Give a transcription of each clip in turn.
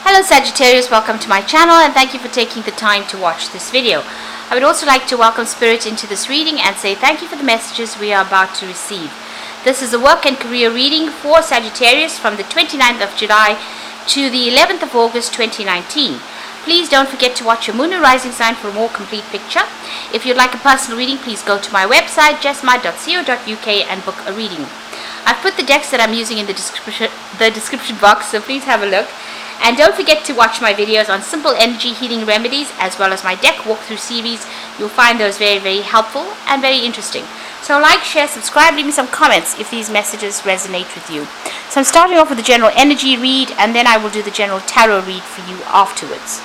Hello Sagittarius, welcome to my channel and thank you for taking the time to watch this video. I would also like to welcome Spirit into this reading and say thank you for the messages we are about to receive. This is a work and career reading for Sagittarius from the 29th of July to the 11th of August 2019. Please don't forget to watch your moon and rising sign for a more complete picture. If you'd like a personal reading, please go to my website jessma.co.uk and book a reading. I've put the decks that I'm using in the description box, so please have a look. And don't forget to watch my videos on simple energy healing remedies as well as my deck walkthrough series. You'll find those very helpful and very interesting. So like, share, subscribe, leave me some comments if these messages resonate with you. So I'm starting off with the general energy read and then I will do the general tarot read for you afterwards.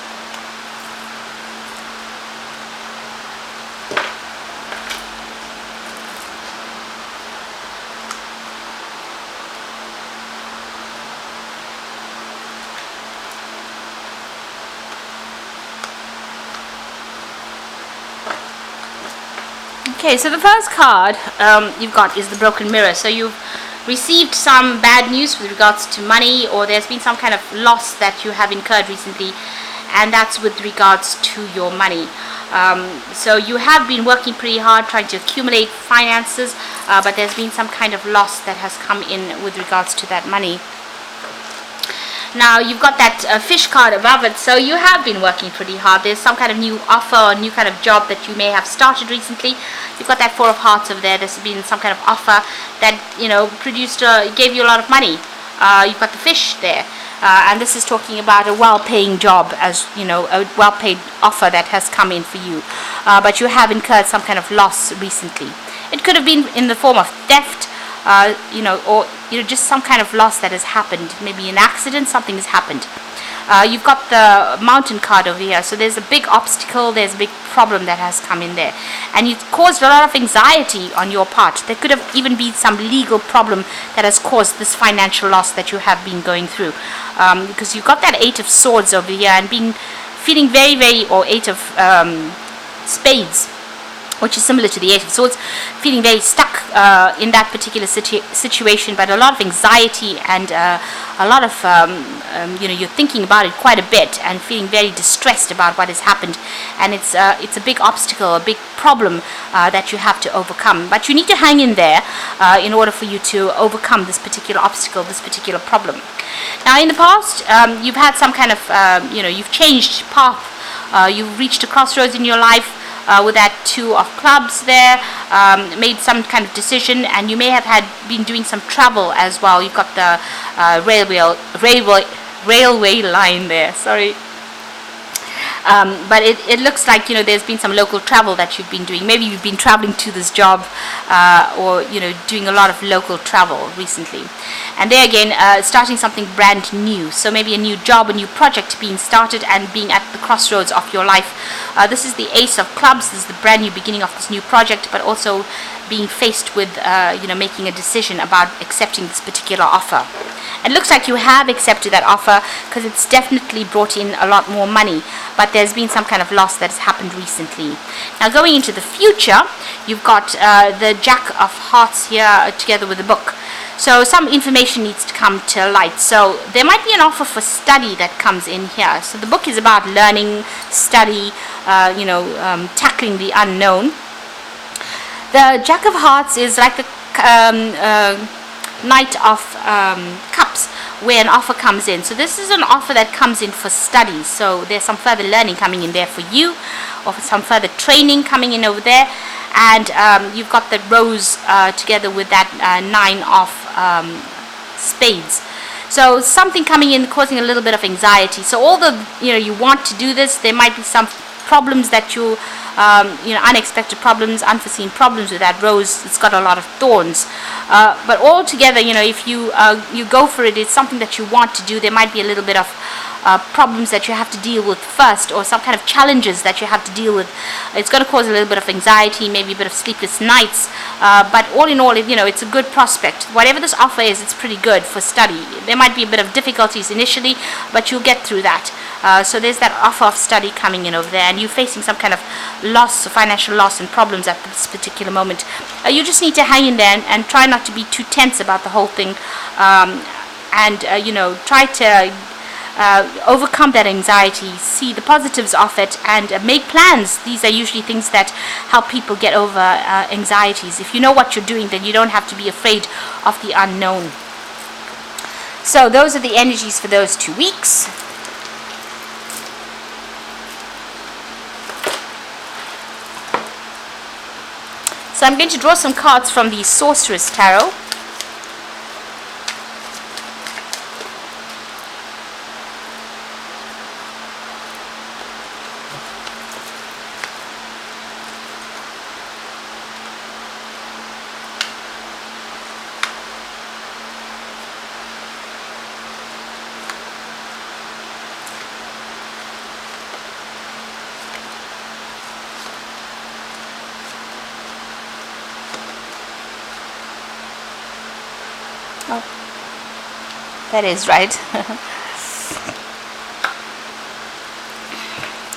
Okay, so the first card you've got is the Broken Mirror. So you've received some bad news with regards to money, or there's been some kind of loss that you have incurred recently, and that's with regards to your money. So you have been working pretty hard trying to accumulate finances, but there's been some kind of loss that has come in with regards to that money. Now you've got that fish card above it, so you have been working pretty hard. There's some kind of new offer or new kind of job that you may have started recently. You've got that Four of Hearts over there. There's been some kind of offer that, you know, gave you a lot of money. You've got the fish there, and this is talking about a well-paying job, as you know, a well-paid offer that has come in for you. But you have incurred some kind of loss recently. It could have been in the form of theft, or just some kind of loss that has happened. Maybe an accident, something has happened. You've got the Mountain card over here, so there's a big obstacle, there's a big problem that has come in there, and it caused a lot of anxiety on your part. There could have even been some legal problem that has caused this financial loss that you have been going through, because you've got that Eight of Swords over here and feeling or Eight of Spades, which is similar to the Eight of Swords, feeling very stuck in that particular situation, but a lot of anxiety and a lot of, you're thinking about it quite a bit and feeling very distressed about what has happened. And it's a big obstacle, a big problem that you have to overcome. But you need to hang in there in order for you to overcome this particular obstacle, this particular problem. Now, in the past, you've had some kind of, you've changed path. You've reached a crossroads in your life. With that Two of Clubs there, made some kind of decision, and you may have been doing some travel as well. You've got the railway line there, sorry. But it looks like, there's been some local travel that you've been doing. Maybe you've been traveling to this job, or doing a lot of local travel recently. And there again, starting something brand new. So maybe a new job, a new project being started and being at the crossroads of your life. This is the Ace of Clubs. This is the brand new beginning of this new project, but also being faced with, making a decision about accepting this particular offer. It looks like you have accepted that offer because it's definitely brought in a lot more money, but there's been some kind of loss that has happened recently. Now going into the future, you've got the Jack of Hearts here together with the book. So some information needs to come to light. So there might be an offer for study that comes in here. So the book is about learning, study, tackling the unknown. The Jack of Hearts is like the Knight of Cups, where an offer comes in. So this is an offer that comes in for study. So there's some further learning coming in there for you, or some further training coming in over there. And you've got the Rose together with that Nine of Spades. So something coming in causing a little bit of anxiety. So all you want to do this, there might be some problems that unexpected problems, unforeseen problems with that rose. It's got a lot of thorns, but all together, if you go for it, it's something that you want to do. There might be a little bit of problems that you have to deal with first, or some kind of challenges that you have to deal with. It's going to cause a little bit of anxiety, maybe a bit of sleepless nights, but all in all, it's a good prospect. Whatever this offer is, it's pretty good for study. There might be a bit of difficulties initially, but you'll get through that. So there's that offer of study coming in over there, and you're facing some kind of loss, financial loss and problems at this particular moment. You just need to hang in there and try not to be too tense about the whole thing, and try to overcome that anxiety, see the positives of it, and make plans. These are usually things that help people get over anxieties. If you know what you're doing, then you don't have to be afraid of the unknown. So those are the energies for those 2 weeks. So I'm going to draw some cards from the Sorcerer's Tarot. Oh, that is right.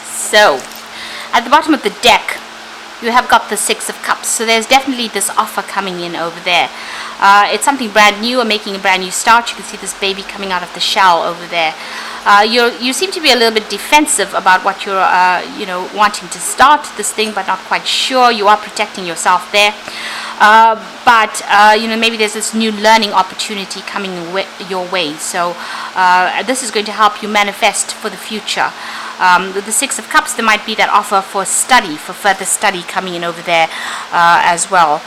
So, at the bottom of the deck, you have got the Six of Cups. So there's definitely this offer coming in over there. It's something brand new, or making a brand new start. You can see this baby coming out of the shell over there. You seem to be a little bit defensive about what you're, wanting to start this thing, but not quite sure. You are protecting yourself there. But maybe there's this new learning opportunity coming your way. So this is going to help you manifest for the future. With the Six of Cups, there might be that offer for study, for further study coming in over there as well.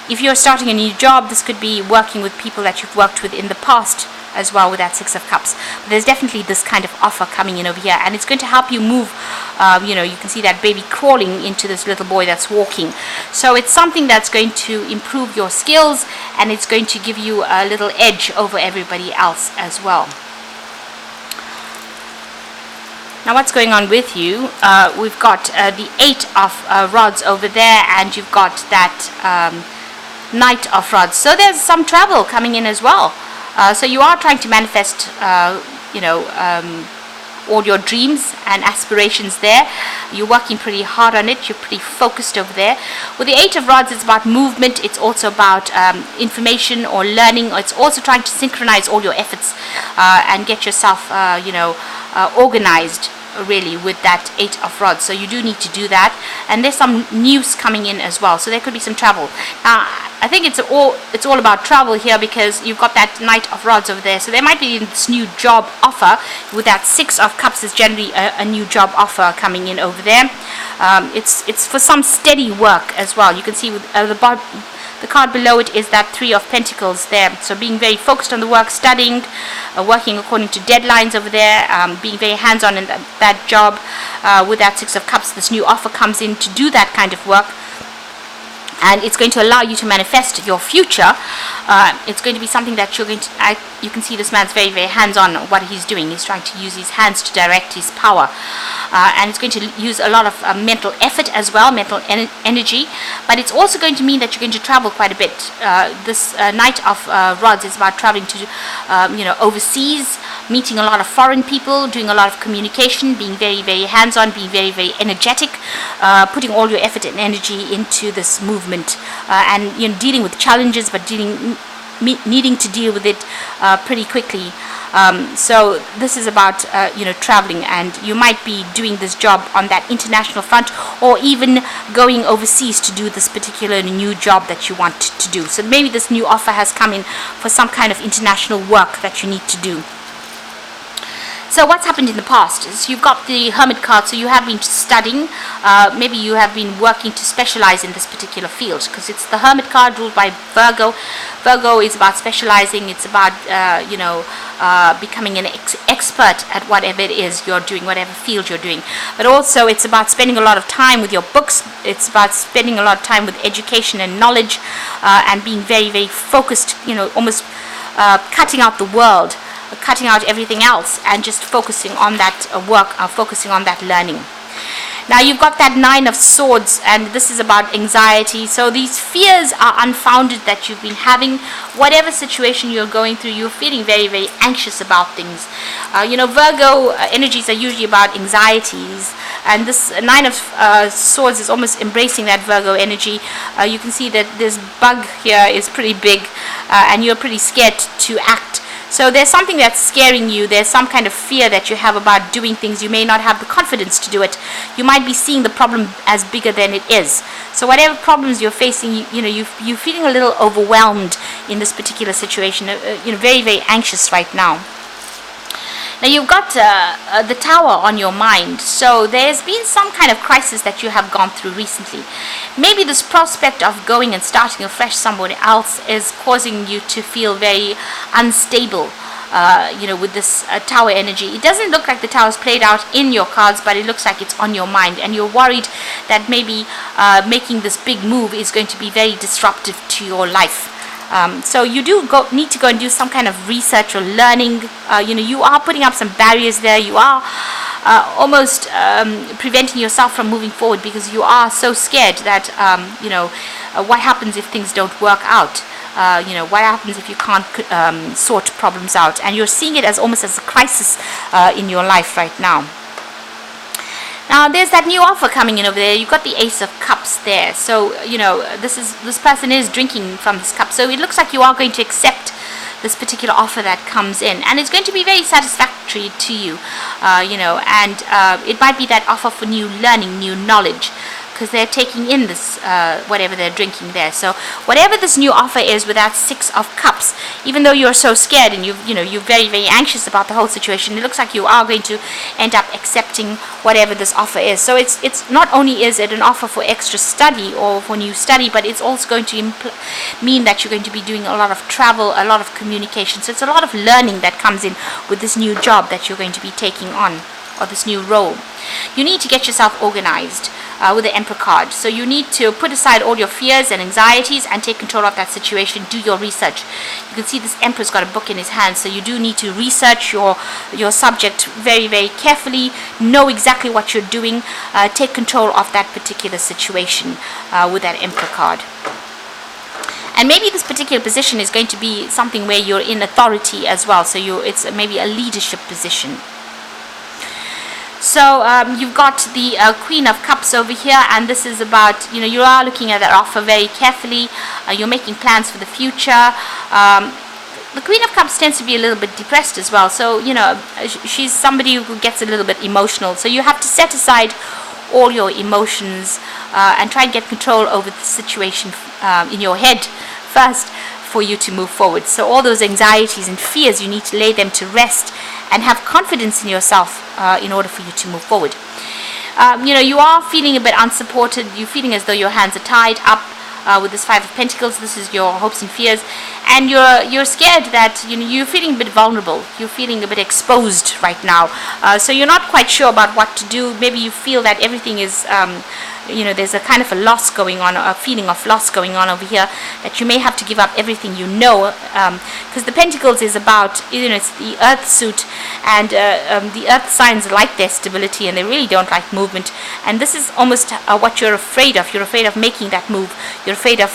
If you're starting a new job, this could be working with people that you've worked with in the past as well, with that Six of Cups. But there's definitely this kind of offer coming in over here, and it's going to help you move. You can see that baby crawling into this little boy that's walking. So it's something that's going to improve your skills, and it's going to give you a little edge over everybody else as well. Now what's going on with you? We've got the Eight of Rods over there, and you've got that Knight of Rods. So there's some travel coming in as well. So you are trying to manifest, all your dreams and aspirations there. You're working pretty hard on it. You're pretty focused over there. With the Eight of Rods, it's about movement. It's also about information or learning. It's also trying to synchronize all your efforts and get yourself, organized, really, with that Eight of Rods. So you do need to do that. And there's some news coming in as well. So there could be some travel. I think it's all about travel here, because you've got that Knight of Rods over there. So there might be this new job offer. With that Six of Cups, is generally a new job offer coming in over there. It's for some steady work as well. You can see with the card below it is that Three of Pentacles there. So being very focused on the work, studying, working according to deadlines over there, being very hands-on in that job. With that Six of Cups, this new offer comes in to do that kind of work. And it's going to allow you to manifest your future. It's going to be something that you're going to... you can see this man's very, very hands-on on what he's doing. He's trying to use his hands to direct his power. And it's going to use a lot of mental effort as well, mental energy. But it's also going to mean that you're going to travel quite a bit. This Knight of Rods is about traveling to, overseas, meeting a lot of foreign people, doing a lot of communication, being very, very hands-on, being very, very energetic, putting all your effort and energy into this movement. And dealing with challenges, but needing to deal with it pretty quickly. So this is about traveling, and you might be doing this job on that international front, or even going overseas to do this particular new job that you want to do. So maybe this new offer has come in for some kind of international work that you need to do. So what's happened in the past is you've got the Hermit card, so you have been studying, maybe you have been working to specialize in this particular field, because it's the Hermit card ruled by Virgo. Virgo is about specializing, it's about, becoming an expert at whatever it is you're doing, whatever field you're doing. But also it's about spending a lot of time with your books, it's about spending a lot of time with education and knowledge, and being very, very focused, almost cutting out the world, cutting out everything else, and just focusing on that work, focusing on that learning. Now you've got that Nine of Swords, and this is about anxiety. So these fears are unfounded that you've been having. Whatever situation you're going through, you're feeling very, very anxious about things. Virgo energies are usually about anxieties, and this Nine of Swords is almost embracing that Virgo energy. You can see that this bug here is pretty big, and you're pretty scared to act. So there's something that's scaring you. There's some kind of fear that you have about doing things. You may not have the confidence to do it. You might be seeing the problem as bigger than it is. So whatever problems you're facing, you're feeling a little overwhelmed in this particular situation. Very, very anxious right now. Now you've got the Tower on your mind, so there's been some kind of crisis that you have gone through recently. Maybe this prospect of going and starting afresh somewhere else is causing you to feel very unstable, with this Tower energy. It doesn't look like the Tower's played out in your cards, but it looks like it's on your mind, and you're worried that maybe making this big move is going to be very disruptive to your life. So you do need to go and do some kind of research or learning. You are putting up some barriers there. You are almost preventing yourself from moving forward because you are so scared that, what happens if things don't work out? What happens if you can't sort problems out? And you're seeing it as almost as a crisis in your life right now. Now there's that new offer coming in over there. You've got the Ace of Cups there. So, this person is drinking from this cup. So it looks like you are going to accept this particular offer that comes in. And it's going to be very satisfactory to you, and it might be that offer for new learning, new knowledge, because they're taking in this, whatever they're drinking there. So whatever this new offer is with that Six of Cups, even though you're so scared and you're very, very anxious about the whole situation, it looks like you are going to end up accepting whatever this offer is. So it's not only is it an offer for extra study or for new study, but it's also going to mean that you're going to be doing a lot of travel, a lot of communication. So it's a lot of learning that comes in with this new job that you're going to be taking on, or this new role. You need to get yourself organized with the Emperor card. So you need to put aside all your fears and anxieties and take control of that situation. Do your research. You can see this Emperor's got a book in his hand, so you do need to research your subject very, very carefully. Know exactly what you're doing. Take control of that particular situation with that Emperor card. And maybe this particular position is going to be something where you're in authority as well. So it's maybe a leadership position. So you've got the Queen of Cups over here, and this is about, you are looking at that offer very carefully. You're making plans for the future. The Queen of Cups tends to be a little bit depressed as well. So, she's somebody who gets a little bit emotional. So you have to set aside all your emotions and try and get control over the situation in your head first for you to move forward. So all those anxieties and fears, you need to lay them to rest and have confidence in yourself in order for you to move forward. You are feeling a bit unsupported. You're feeling as though your hands are tied up with this Five of Pentacles. This is your hopes and fears, and you're scared that you're feeling a bit vulnerable. You're feeling a bit exposed right now. So you're not quite sure about what to do. Maybe you feel that everything is there's a kind of a loss going on, a feeling of loss going on over here, that you may have to give up everything because the Pentacles is about, it's the Earth suit, and the Earth signs like their stability and they really don't like movement, and this is almost what you're afraid of. You're afraid of making that move. You're afraid of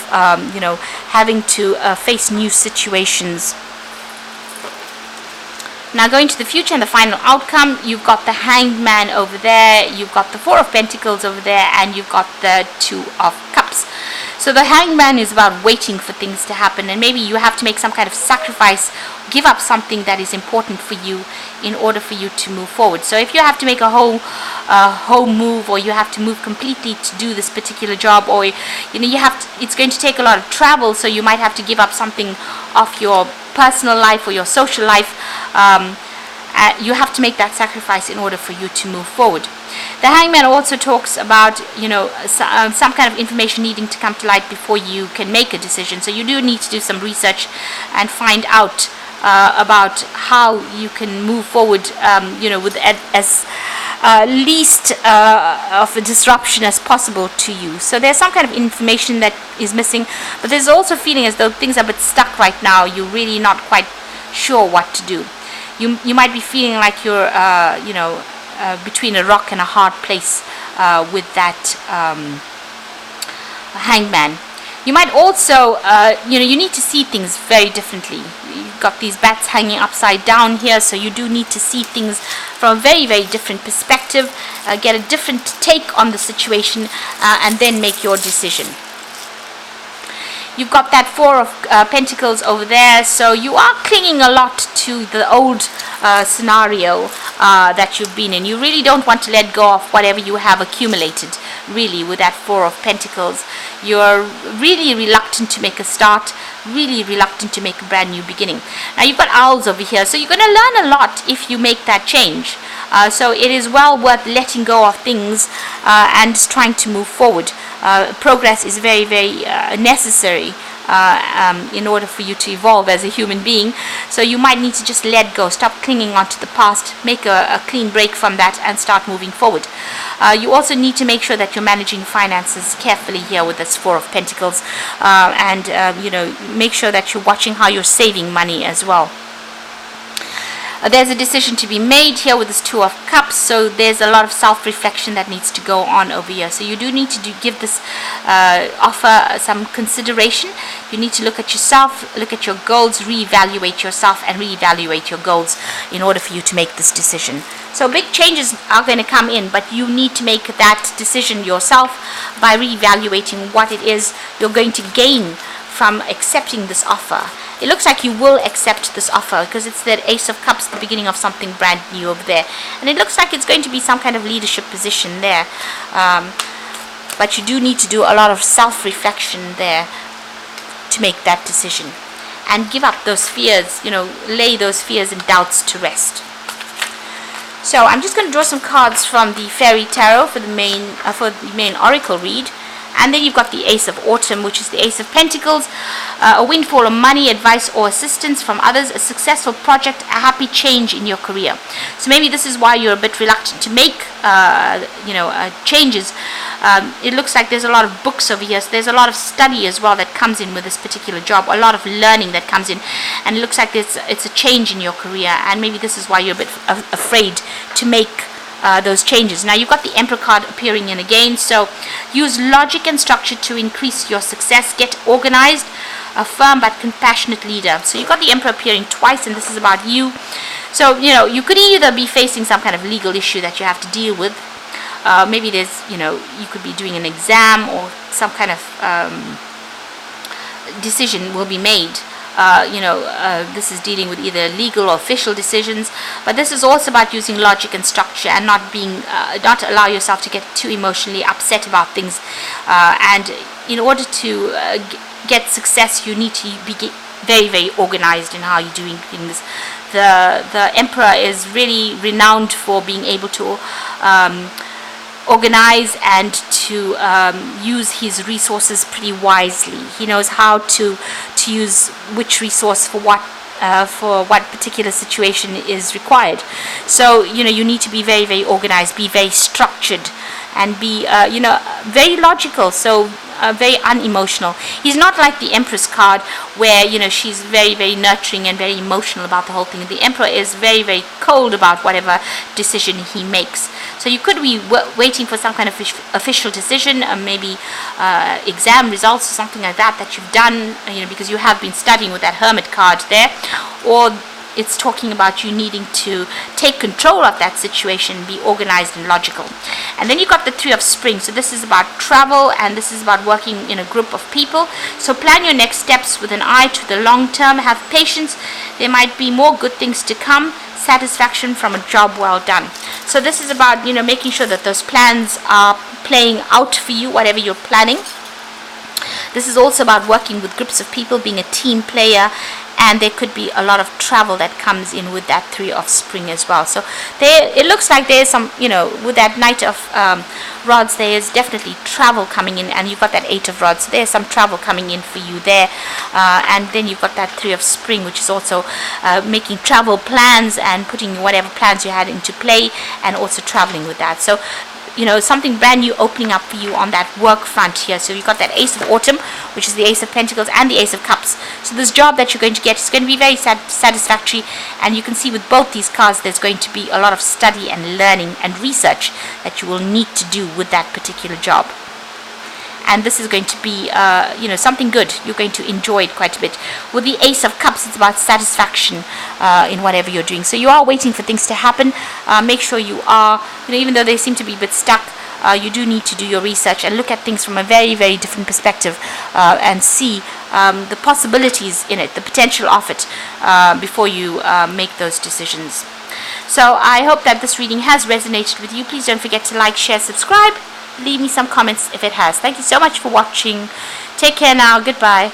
having to face new situations. Now going to the future and the final outcome, you've got the Hanged Man over there, you've got the Four of Pentacles over there, and you've got the Two of Cups. So the Hanged Man is about waiting for things to happen, and maybe you have to make some kind of sacrifice, give up something that is important for you in order for you to move forward. So if you have to make a whole move, or you have to move completely to do this particular job, or it's going to take a lot of travel, so you might have to give up something of your personal life or your social life. You have to make that sacrifice in order for you to move forward. The Hangman also talks about some kind of information needing to come to light before you can make a decision. So you do need to do some research and find out about how you can move forward with as least of a disruption as possible to you. So there's some kind of information that is missing, but there's also a feeling as though things are a bit stuck right now. You're really not quite sure what to do. You might be feeling like you're between a rock and a hard place with that Hangman. You might also you need to see things very differently. You've got these bats hanging upside down here, so you do need to see things from a very, very different perspective, get a different take on the situation, and then make your decision. You've got that Four of Pentacles over there, so you are clinging a lot to the old scenario that you've been in. You really don't want to let go of whatever you have accumulated, really, with that Four of Pentacles. You're really reluctant to make a start, really reluctant to make a brand new beginning. Now you've got owls over here, so you're going to learn a lot if you make that change. So it is well worth letting go of things and trying to move forward. Progress is very, very necessary in order for you to evolve as a human being. So you might need to just let go, stop clinging on to the past, make a clean break from that and start moving forward. You also need to make sure that you're managing finances carefully here with this Four of Pentacles, and make sure that you're watching how you're saving money as well. There's a decision to be made here with this Two of Cups, so there's a lot of self-reflection that needs to go on over here. So you do need to give this offer some consideration. You need to look at yourself, look at your goals, reevaluate yourself and reevaluate your goals in order for you to make this decision. So big changes are going to come in, but you need to make that decision yourself by reevaluating what it is you're going to gain from accepting this offer. It looks like you will accept this offer because it's that Ace of Cups, the beginning of something brand new over there. And it looks like it's going to be some kind of leadership position there. But you do need to do a lot of self-reflection there to make that decision. And give up those fears, lay those fears and doubts to rest. So I'm just going to draw some cards from the Fairy Tarot for the main Oracle read. And then you've got the Ace of Autumn, which is the Ace of Pentacles, a windfall of money, advice or assistance from others, a successful project, a happy change in your career. So maybe this is why you're a bit reluctant to make, changes. It looks like there's a lot of books over here. So there's a lot of study as well that comes in with this particular job, a lot of learning that comes in. And it looks like it's a change in your career. And maybe this is why you're a bit afraid to make those changes. Now you've got the Emperor card appearing in again, so use logic and structure to increase your success. Get organized, a firm but compassionate leader. So you've got the Emperor appearing twice, and this is about you. So you could either be facing some kind of legal issue that you have to deal with. Maybe there's you could be doing an exam, or some kind of decision will be made. This is dealing with either legal or official decisions, but this is also about using logic and structure and not allow yourself to get too emotionally upset about things. And in order to get success, you need to be very, very organized in how you're doing things. The Emperor is really renowned for being able to organize and to use his resources pretty wisely. He knows how to use which resource for what particular situation is required. So you need to be very, very organized, be very structured, and be very logical. So very unemotional. He's not like the Empress card where she's very, very nurturing and very emotional about the whole thing. The Emperor is very, very cold about whatever decision he makes. So you could be waiting for some kind of official decision, maybe exam results or something like that you've done, because you have been studying with that Hermit card there, or it's talking about you needing to take control of that situation, be organized and logical. And then you've got the Three of Spring. So this is about travel, and this is about working in a group of people. So plan your next steps with an eye to the long term. Have patience. There might be more good things to come. Satisfaction from a job well done. So this is about making sure that those plans are playing out for you, whatever you're planning. This is also about working with groups of people, being a team player, and there could be a lot of travel that comes in with that Three of Spring as well. So it looks like there's some, with that Knight of Rods, there is definitely travel coming in, and you've got that Eight of Rods. So there's some travel coming in for you there. And then you've got that Three of Spring, which is also making travel plans and putting whatever plans you had into play, and also traveling with that. So something brand new opening up for you on that work front here. So you've got that Ace of Autumn, which is the Ace of Pentacles, and the Ace of Cups. So this job that you're going to get is going to be very satisfactory, and you can see with both these cards there's going to be a lot of study and learning and research that you will need to do with that particular job. And this is going to be, something good. You're going to enjoy it quite a bit. With the Ace of Cups, it's about satisfaction in whatever you're doing. So you are waiting for things to happen. Make sure you are, even though they seem to be a bit stuck, you do need to do your research and look at things from a very, very different perspective, and see the possibilities in it, the potential of it, before you make those decisions. So I hope that this reading has resonated with you. Please don't forget to like, share, subscribe. Leave me some comments if it has. Thank you so much for watching. Take care now. Goodbye.